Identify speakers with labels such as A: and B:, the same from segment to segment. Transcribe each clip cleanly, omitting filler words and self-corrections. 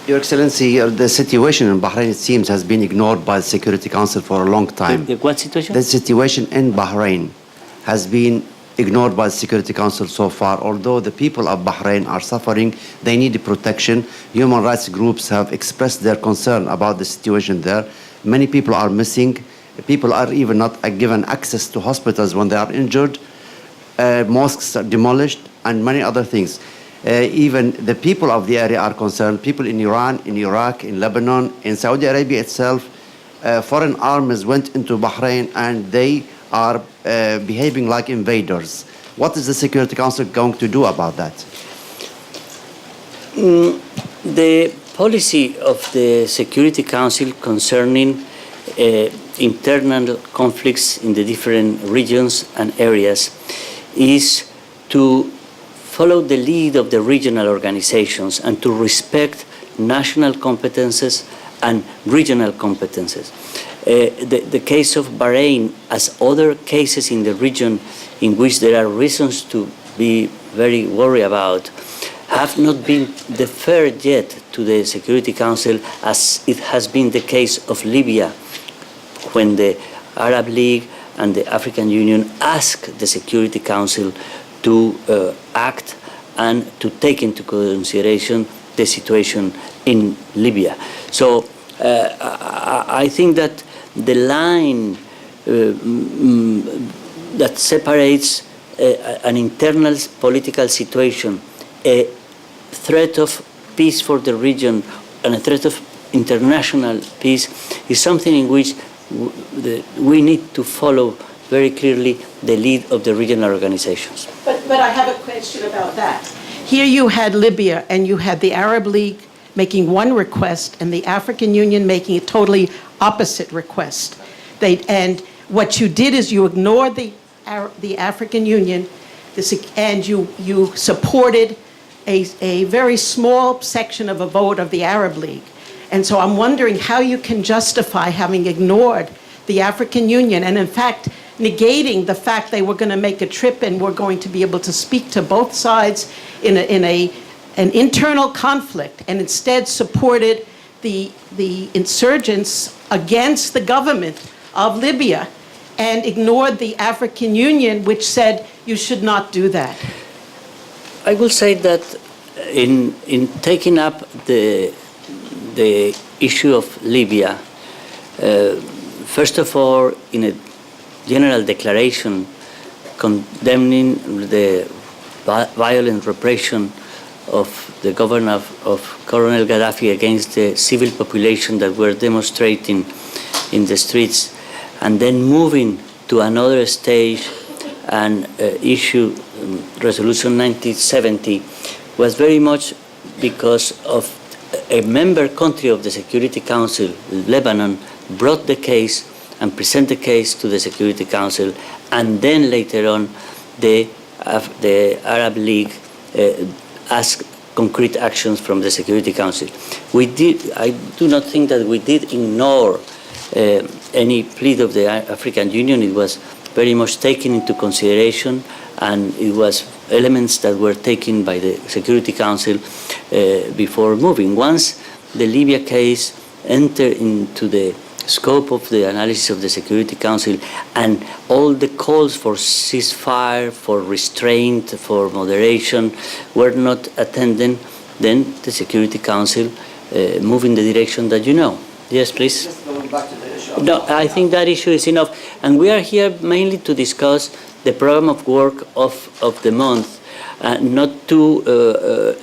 A: Your Excellency, the situation in Bahrain, it seems, has been ignored by the Security Council for a long time.
B: What situation?
A: The situation in Bahrain has been ignored by the Security Council so far. Although the people of Bahrain are suffering, they need protection. Human rights groups have expressed their concern about the situation there. Many people are missing. People are even not given access to hospitals when they are injured. Mosques are demolished and many other things. Even the people of the area are concerned. People in Iran, in Iraq, in Lebanon, in Saudi Arabia itself, foreign armies went into Bahrain and they are behaving like invaders. What is the Security Council going to do about that?
B: The policy of the Security Council concerning internal conflicts in the different regions and areas is to follow the lead of the regional organizations and to respect national competences and regional competences. The case of Bahrain, as other cases in the region in which there are reasons to be very worried about, have not been deferred yet to the Security Council, as it has been the case of Libya, when the Arab League and the African Union asked the Security Council to act and to take into consideration the situation in Libya. So I think that the line that separates an internal political situation, a threat of peace for the region, and a threat of international peace is something in which we need to follow very clearly the lead of the regional organizations.
C: But I have a question about that. Here you had Libya and you had the Arab League making one request and the African Union making a totally opposite request. And what you did is you ignored the African Union and you supported a very small section of a vote of the Arab League. And so I'm wondering how you can justify having ignored the African Union and in fact negating the fact they were going to make a trip and were going to be able to speak to both sides in an internal conflict, and instead supported the insurgents against the government of Libya and ignored the African Union, which said you should not do that.
B: I will say that in taking up the issue of Libya, first of all, in a general declaration condemning the violent repression of the government of Colonel Gaddafi against the civil population that were demonstrating in the streets, and then moving to another stage and issue Resolution 1970 was very much because of a member country of the Security Council, Lebanon, brought the case and presented the case to the Security Council, and then later on the Arab League asked concrete actions from the Security Council. I do not think that we did ignore any plea of the African Union. It was very much taken into consideration, and it was elements that were taken by the Security Council before moving. Once the Libya case entered into the scope of the analysis of the Security Council and all the calls for ceasefire, for restraint, for moderation were not attended, then the Security Council moved in the direction that you know. Yes, please.
A: Just going back to the issue.
B: No, I think that issue is enough. And we are here mainly to discuss the program of work of the month, not to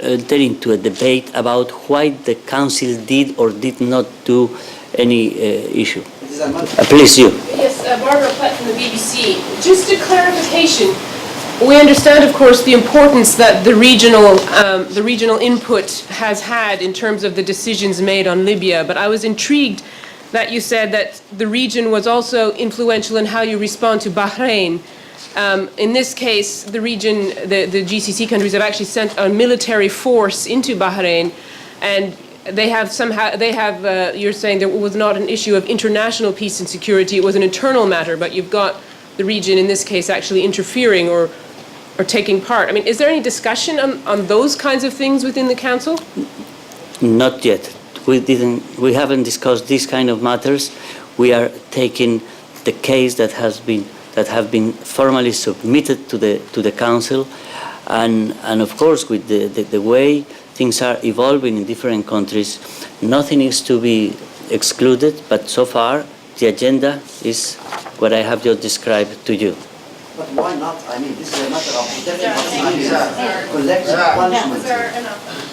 B: enter into a debate about why the Council did or did not do any issue. Please, you.
D: Yes, Barbara Platt from the BBC. Just a clarification. We understand, of course, the importance that the regional input has had in terms of the decisions made on Libya, but I was intrigued that you said that the region was also influential in how you respond to Bahrain. In this case, the region, the GCC countries have actually sent a military force into Bahrain, and you're saying there was not an issue of international peace and security, it was an internal matter, but you've got the region in this case actually interfering or taking part. I mean, is there any discussion on those kinds of things within the Council?
B: Not yet. We haven't discussed these kind of matters. We are taking the case that have been formally submitted to the Council, and of course, with the way things are evolving in different countries, nothing is to be excluded. But so far, the agenda is what I have just described to you.
A: But why not? I mean, this is a matter of collective punishment.